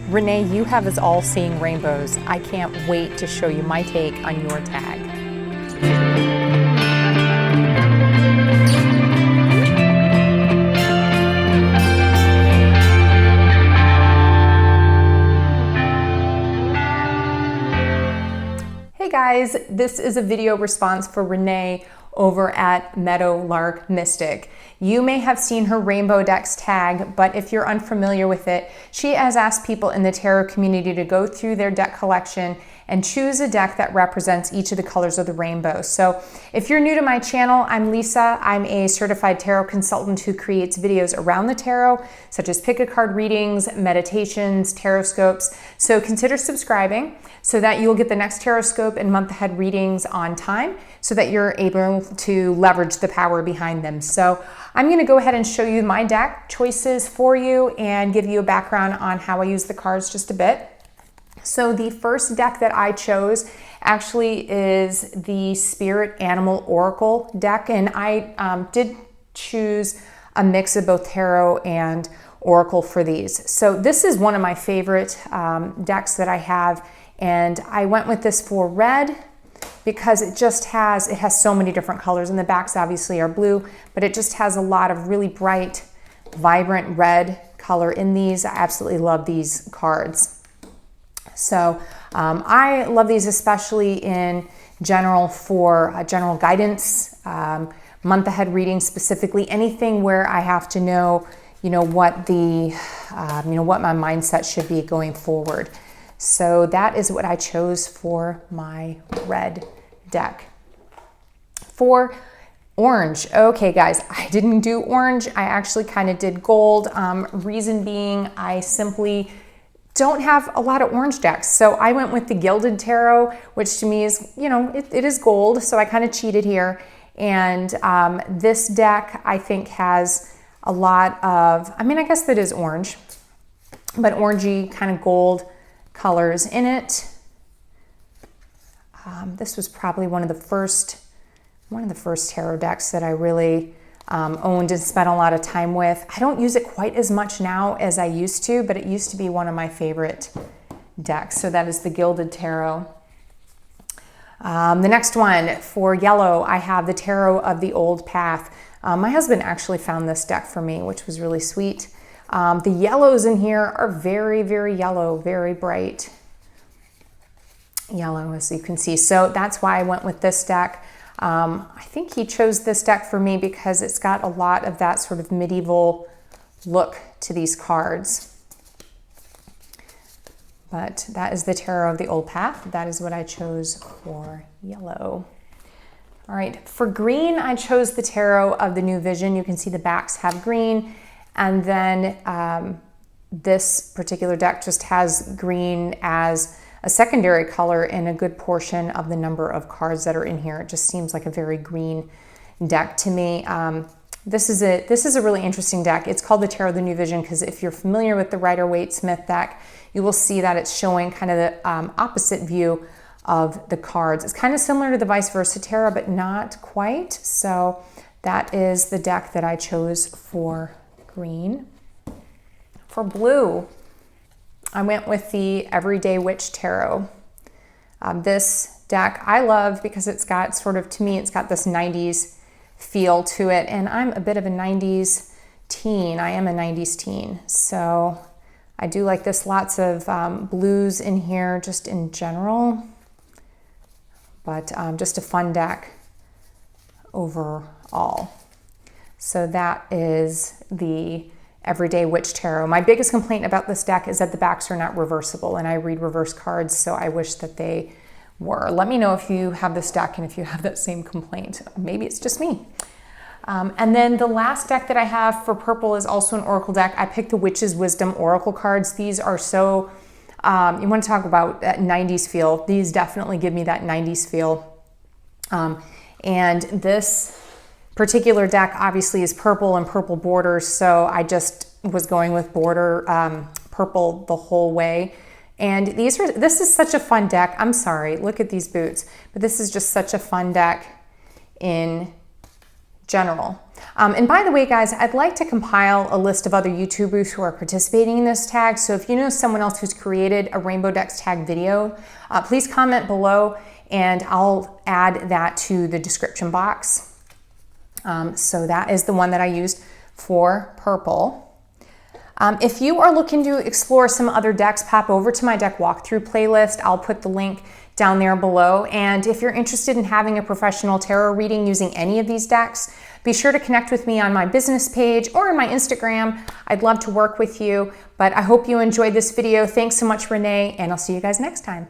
Renee, you have us all seeing rainbows. I can't wait to show you my take on your tag. Hey guys, this is a video response for Renee over at Meadowlark Mystic. You may have seen her Rainbowdecks tag, but if you're unfamiliar with it, she has asked people in the tarot community to go through their deck collection and choose a deck that represents each of the colors of the rainbow. So if you're new to my channel, I'm Leesa. I'm a certified tarot consultant who creates videos around the tarot, such as pick-a-card readings, meditations, tarotscopes. So consider subscribing so that you'll get the next tarotscope and month-ahead readings on time so that you're able to leverage the power behind them. So I'm going to go ahead and show you my deck choices for you and give you a background on how I use the cards just a bit. So the first deck that I chose actually is the Spirit Animal Oracle deck, and I did choose a mix of both tarot and oracle for these. So this is one of my favorite decks that I have, and I went with this for red because it has so many different colors, and the backs obviously are blue, but it just has a lot of really bright, vibrant red color in these. I absolutely love these cards. So I love these especially in general for general guidance, month ahead reading specifically, anything where I have to know, what the, what my mindset should be going forward. So that is what I chose for my red deck. For orange, okay guys, I didn't do orange. I actually kind of did gold. Reason being, I simply don't have a lot of orange decks. So I went with the Gilded Tarot, which to me is, it is gold. So I kind of cheated here. And this deck I think has a lot of, I guess that is orange, but orangey kind of gold colors in it. This was probably one of the first tarot decks that I really owned and spent a lot of time with. I don't use it quite as much now as I used to, but it used to be one of my favorite decks. So that is the Gilded Tarot. The next one for yellow, I have the Tarot of the Old Path. My husband actually found this deck for me, which was really sweet. The yellows in here are very, very yellow, very bright yellow, as you can see. So that's why I went with this deck. I think he chose this deck for me because it's got a lot of that sort of medieval look to these cards. But that is the Tarot of the Old Path. That is what I chose for yellow. All right, for green, I chose the Tarot of the New Vision. You can see the backs have green. And then this particular deck just has green as a secondary color in a good portion of the number of cards that are in here. It just seems like a very green deck to me. This is a really interesting deck. It's called the Tarot of the New Vision because if you're familiar with the Rider-Waite-Smith deck, you will see that it's showing kind of the opposite view of the cards. It's kind of similar to the Vice Versa Tarot, but not quite. So that is the deck that I chose for green. For blue, I went with the Everyday Witch Tarot. This deck I love because it's got to me, it's got this 90s feel to it. And I'm a bit of a 90s teen. I am a 90s teen. So I do like this. Lots of blues in here just in general. But just a fun deck overall. So that is the Everyday Witch Tarot. My biggest complaint about this deck is that the backs are not reversible, and I read reverse cards, so I wish that they were. Let me know if you have this deck and if you have that same complaint. Maybe it's just me. And then the last deck that I have for purple is also an oracle deck. I picked the Witch's Wisdom oracle cards. These are so, you want to talk about that 90s feel. These definitely give me that 90s feel. And this particular deck obviously is purple and purple borders, so I just was going with border purple the whole way. And this is such a fun deck. I'm sorry, look at these boots, but this is just such a fun deck in general. And by the way, guys, I'd like to compile a list of other YouTubers who are participating in this tag. So if you know someone else who's created a Rainbowdecks tag video, please comment below and I'll add that to the description box. So that is the one that I used for purple. If you are looking to explore some other decks, pop over to my deck walkthrough playlist. I'll put the link down there below. And if you're interested in having a professional tarot reading using any of these decks, be sure to connect with me on my business page or on my Instagram. I'd love to work with you, but I hope you enjoyed this video. Thanks so much, Renee, and I'll see you guys next time.